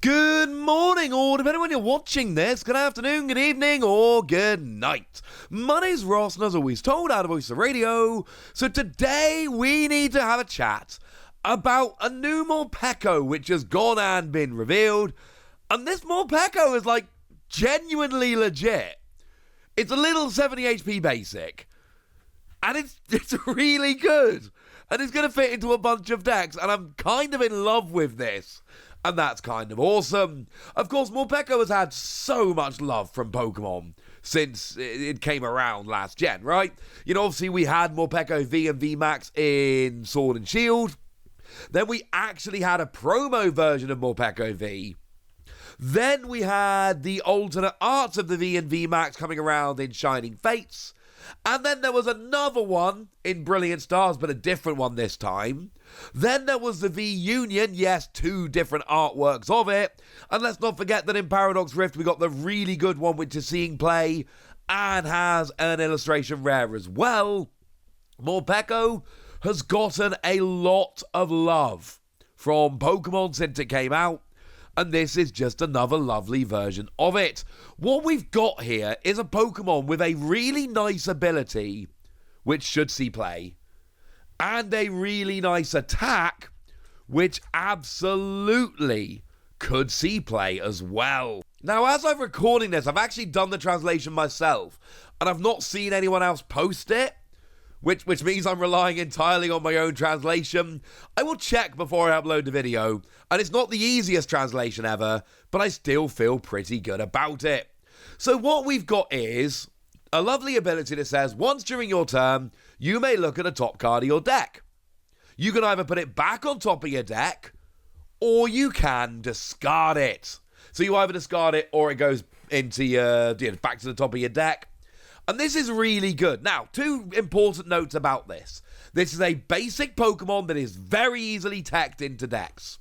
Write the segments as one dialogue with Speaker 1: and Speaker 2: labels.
Speaker 1: Good morning, or depending on when you're watching this, good afternoon, good evening, or good night. My name's Ross, and as always told, out of Voice of Radio. So today we need to have a chat about a new Morpeko which has gone and been revealed. And this Morpeko is like genuinely legit. It's a little 70 HP basic. And it's really good. And it's going to fit into a bunch of decks. And I'm kind of in love with this. And that's kind of awesome. Of course, Morpeko has had so much love from Pokemon since it came around last gen, right? You know, obviously we had Morpeko V and VMAX in Sword and Shield. Then we actually had a promo version of Morpeko V. Then we had the alternate arts of the V and VMAX coming around in Shining Fates. And then there was another one in Brilliant Stars, but a different one this time. Then there was the V-Union, yes, two different artworks of it. And let's not forget that in Paradox Rift we got the really good one which is seeing play and has an illustration rare as well. Morpeko has gotten a lot of love from Pokemon since it came out. And this is just another lovely version of it. What we've got here is a Pokemon with a really nice ability, which should see play, and a really nice attack, which absolutely could see play as well. Now, as I'm recording this, I've actually done the translation myself, and I've not seen anyone else post it. Which means I'm relying entirely on my own translation. I will check before I upload the video, and it's not the easiest translation ever, but I still feel pretty good about it. So what we've got is a lovely ability that says, once during your turn, you may look at a top card of your deck. You can either put it back on top of your deck, or you can discard it. So you either discard it, or it goes into your, back to the top of your deck. And this is really good. Now, two important notes about this. This is a basic Pokemon that is very easily teched into decks.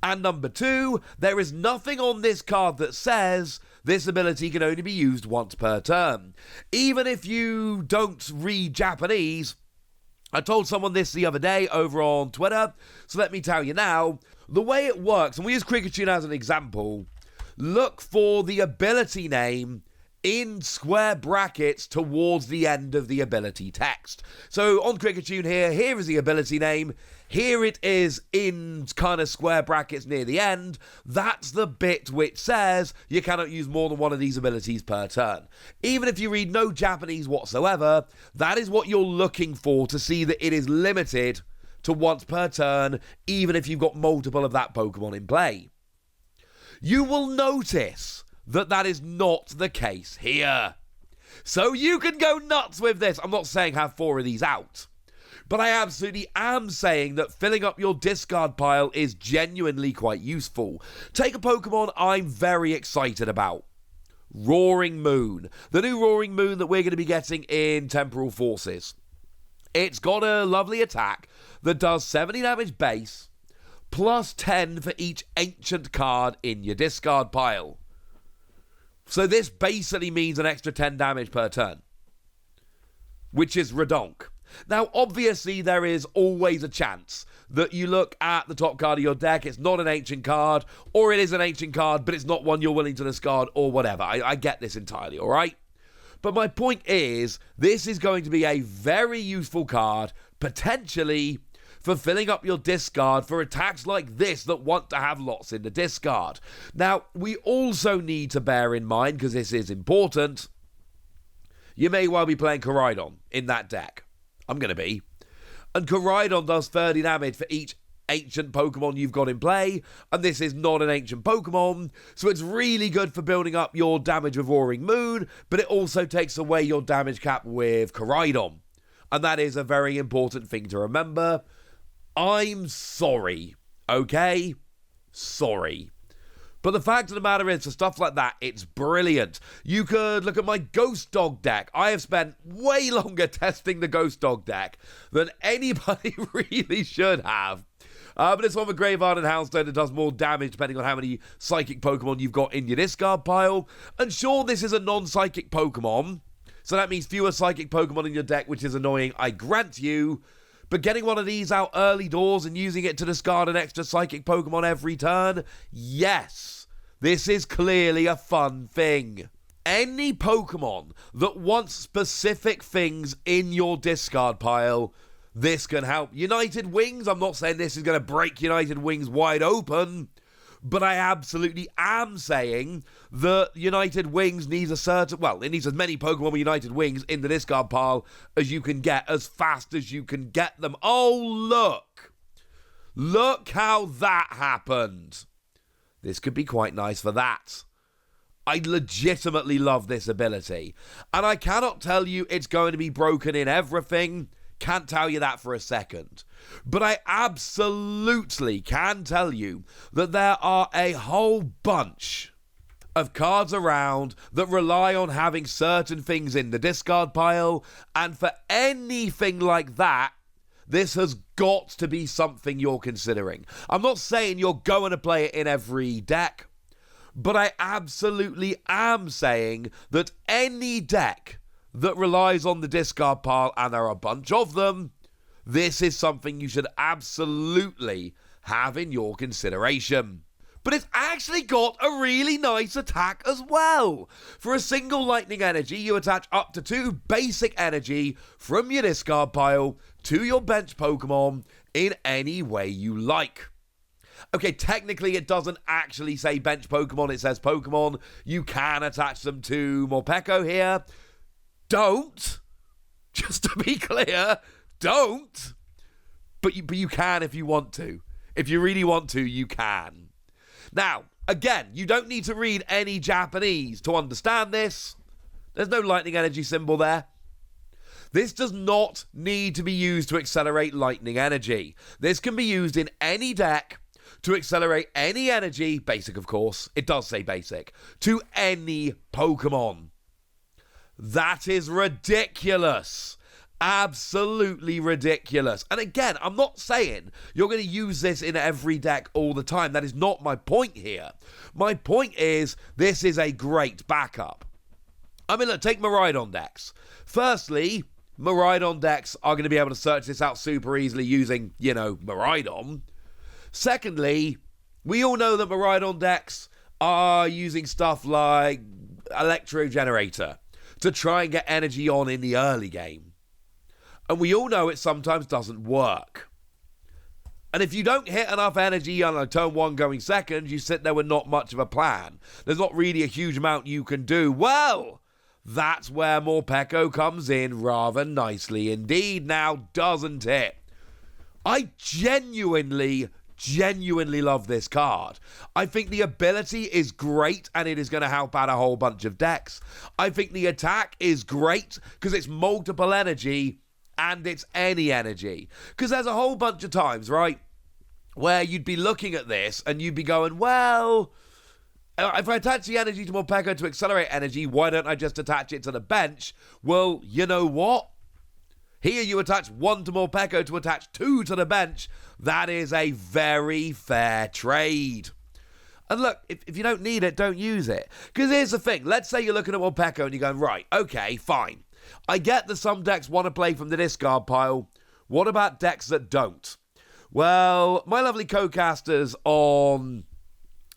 Speaker 1: And number two, there is nothing on this card that says this ability can only be used once per turn. Even if you don't read Japanese, I told someone this the other day over on Twitter, so let me tell you now. The way it works, and we use Cricketune as an example, look for the ability name in square brackets towards the end of the ability text. So on Cricketune here is the ability name. Here it is in kind of square brackets near the end. That's the bit which says you cannot use more than one of these abilities per turn. Even if you read no Japanese whatsoever, that is what you're looking for to see that it is limited to once per turn, even if you've got multiple of that Pokemon in play. You will notice that is not the case here. So you can go nuts with this. I'm not saying have 4 of these out, but I absolutely am saying that filling up your discard pile is genuinely quite useful. Take a Pokemon I'm very excited about. Roaring Moon. The new Roaring Moon that we're going to be getting in Temporal Forces. It's got a lovely attack that does 70 damage base, plus 10 for each ancient card in your discard pile. So this basically means an extra 10 damage per turn, which is redonk. Now, obviously, there is always a chance that you look at the top card of your deck, it's not an ancient card, or it is an ancient card, but it's not one you're willing to discard, or whatever. I get this entirely, all right? But my point is, this is going to be a very useful card, potentially for filling up your discard for attacks like this that want to have lots in the discard. Now, we also need to bear in mind, because this is important, you may well be playing Koraidon in that deck. I'm going to be. And Koraidon does 30 damage for each ancient Pokemon you've got in play, and this is not an ancient Pokemon, so it's really good for building up your damage with Roaring Moon, but it also takes away your damage cap with Koraidon. And that is a very important thing to remember. I'm sorry, okay? Sorry. But the fact of the matter is, for stuff like that, it's brilliant. You could look at my Ghost Dog deck. I have spent way longer testing the Ghost Dog deck than anybody really should have. But it's one with Graveyard and Houndstone that does more damage depending on how many Psychic Pokemon you've got in your discard pile. And sure, this is a non-Psychic Pokemon, so that means fewer Psychic Pokemon in your deck, which is annoying, I grant you. But getting one of these out early doors and using it to discard an extra psychic Pokemon every turn, yes, this is clearly a fun thing. Any Pokemon that wants specific things in your discard pile, this can help. United Wings, I'm not saying this is going to break United Wings wide open, but I absolutely am saying that United Wings needs it needs as many Pokemon with United Wings in the discard pile as you can get, as fast as you can get them. Oh, look. Look how that happened. This could be quite nice for that. I legitimately love this ability. And I cannot tell you it's going to be broken in everything. Can't tell you that for a second. But I absolutely can tell you that there are a whole bunch of cards around that rely on having certain things in the discard pile. And for anything like that, this has got to be something you're considering. I'm not saying you're going to play it in every deck, but I absolutely am saying that any deck that relies on the discard pile, and there are a bunch of them, this is something you should absolutely have in your consideration. But it's actually got a really nice attack as well. For a single lightning energy, you attach up to 2 basic energy from your discard pile to your bench Pokemon in any way you like. Okay, technically it doesn't actually say bench Pokemon, it says Pokemon. You can attach them to Morpeko here. Don't. Just to be clear, don't. But you can if you want to. If you really want to, you can. Now, again, you don't need to read any Japanese to understand this. There's no lightning energy symbol there. This does not need to be used to accelerate lightning energy. This can be used in any deck to accelerate any energy, basic of course, it does say basic, to any Pokemon. That is ridiculous. Absolutely ridiculous. And again, I'm not saying you're going to use this in every deck all the time. That is not my point here. My point is, this is a great backup. I mean, look, take Miraidon decks. Firstly, Miraidon decks are going to be able to search this out super easily using, Miraidon. Secondly, we all know that Miraidon decks are using stuff like Electro Generator to try and get energy on in the early game. And we all know it sometimes doesn't work. And if you don't hit enough energy on a turn 1 going second, you sit there with not much of a plan. There's not really a huge amount you can do. Well, that's where Morpeko comes in rather nicely indeed now, doesn't it? I genuinely love this card. I think the ability is great and it is going to help out a whole bunch of decks. I think the attack is great because it's multiple energy and it's any energy. Because there's a whole bunch of times, right, where you'd be looking at this and you'd be going, well, if I attach the energy to Morpeko to accelerate energy, why don't I just attach it to the bench? Well, you know what? Here you attach 1 to Morpeko to attach 2 to the bench. That is a very fair trade. And look, if you don't need it, don't use it. Because here's the thing. Let's say you're looking at Morpeko and you're going, right, okay, fine. I get that some decks want to play from the discard pile. What about decks that don't? Well, my lovely co-casters on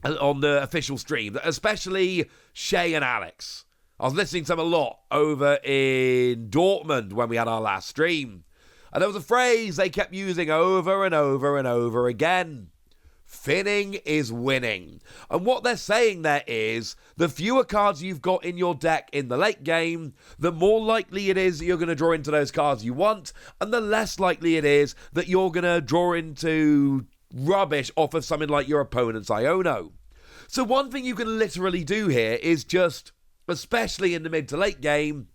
Speaker 1: the official stream, especially Shay and Alex, I was listening to them a lot over in Dortmund when we had our last stream. And there was a phrase they kept using over and over and over again. Thinning is winning. And what they're saying there is, the fewer cards you've got in your deck in the late game, the more likely it is that you're going to draw into those cards you want, and the less likely it is that you're going to draw into rubbish off of something like your opponent's Iono. So one thing you can literally do here is just, especially in the mid to late game,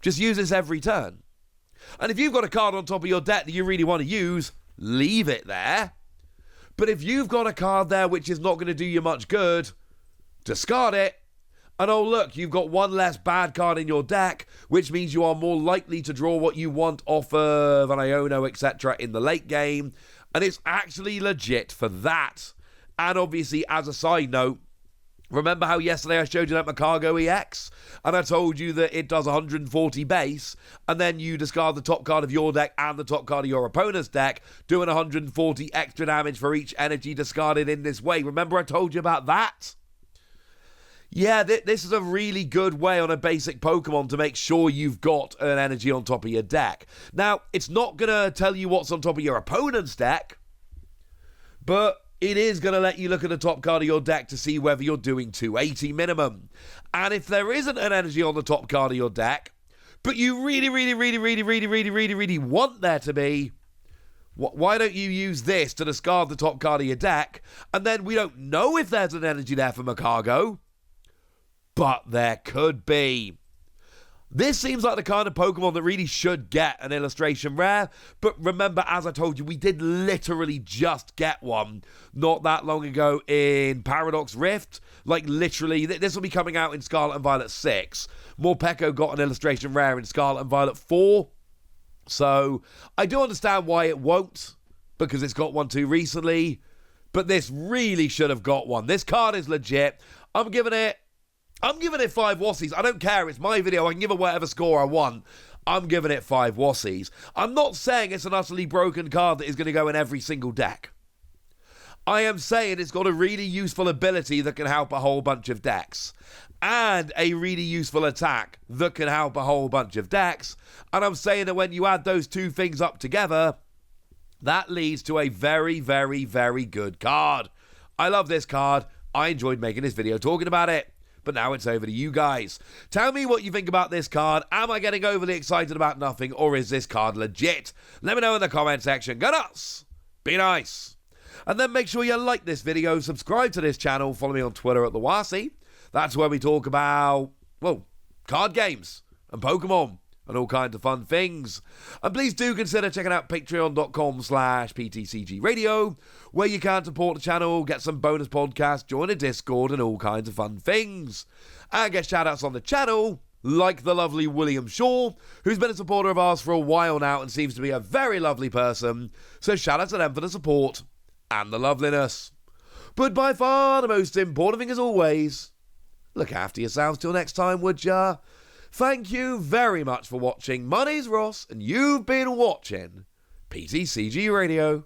Speaker 1: just use this every turn. And if you've got a card on top of your deck that you really want to use, leave it there. But if you've got a card there which is not going to do you much good, discard it. And oh look, you've got one less bad card in your deck, which means you are more likely to draw what you want off of an Iono, etc. in the late game. And it's actually legit for that. And obviously, as a side note, Remember how yesterday I showed you that Morpeko EX? And I told you that it does 140 base, and then you discard the top card of your deck and the top card of your opponent's deck, doing 140 extra damage for each energy discarded in this way. Remember I told you about that? Yeah, this is a really good way on a basic Pokemon to make sure you've got an energy on top of your deck. Now, it's not going to tell you what's on top of your opponent's deck, but it is going to let you look at the top card of your deck to see whether you're doing 280 minimum. And if there isn't an energy on the top card of your deck, but you really want there to be, why don't you use this to discard the top card of your deck? And then we don't know if there's an energy there for Morpeko, but there could be. This seems like the kind of Pokemon that really should get an illustration rare, but remember, as I told you, we did literally just get one not that long ago in Paradox Rift. Like, literally, this will be coming out in Scarlet and Violet 6. Morpeko got an illustration rare in Scarlet and Violet 4. So, I do understand why it won't, because it's got one too recently, but this really should have got one. This card is legit. I'm giving it 5 Wassies. I don't care. It's my video. I can give it whatever score I want. I'm giving it 5 Wassies. I'm not saying it's an utterly broken card that is going to go in every single deck. I am saying it's got a really useful ability that can help a whole bunch of decks. And a really useful attack that can help a whole bunch of decks. And I'm saying that when you add those two things up together, that leads to a very, very, very good card. I love this card. I enjoyed making this video talking about it. But now it's over to you guys. Tell me what you think about this card. Am I getting overly excited about nothing, or is this card legit? Let me know in the comment section. Go nuts! Be nice! And then make sure you like this video, subscribe to this channel, follow me on Twitter at The Wasi. That's where we talk about, well, card games and Pokemon and all kinds of fun things. And please do consider checking out patreon.com/PTCG Radio, where you can support the channel, get some bonus podcasts, join a Discord, and all kinds of fun things. And get shout-outs on the channel, like the lovely William Shaw, who's been a supporter of ours for a while now and seems to be a very lovely person. So shout out to them for the support and the loveliness. But by far the most important thing as always, look after yourselves till next time, would ya? Thank you very much for watching. My name's Ross, and you've been watching PTCG Radio.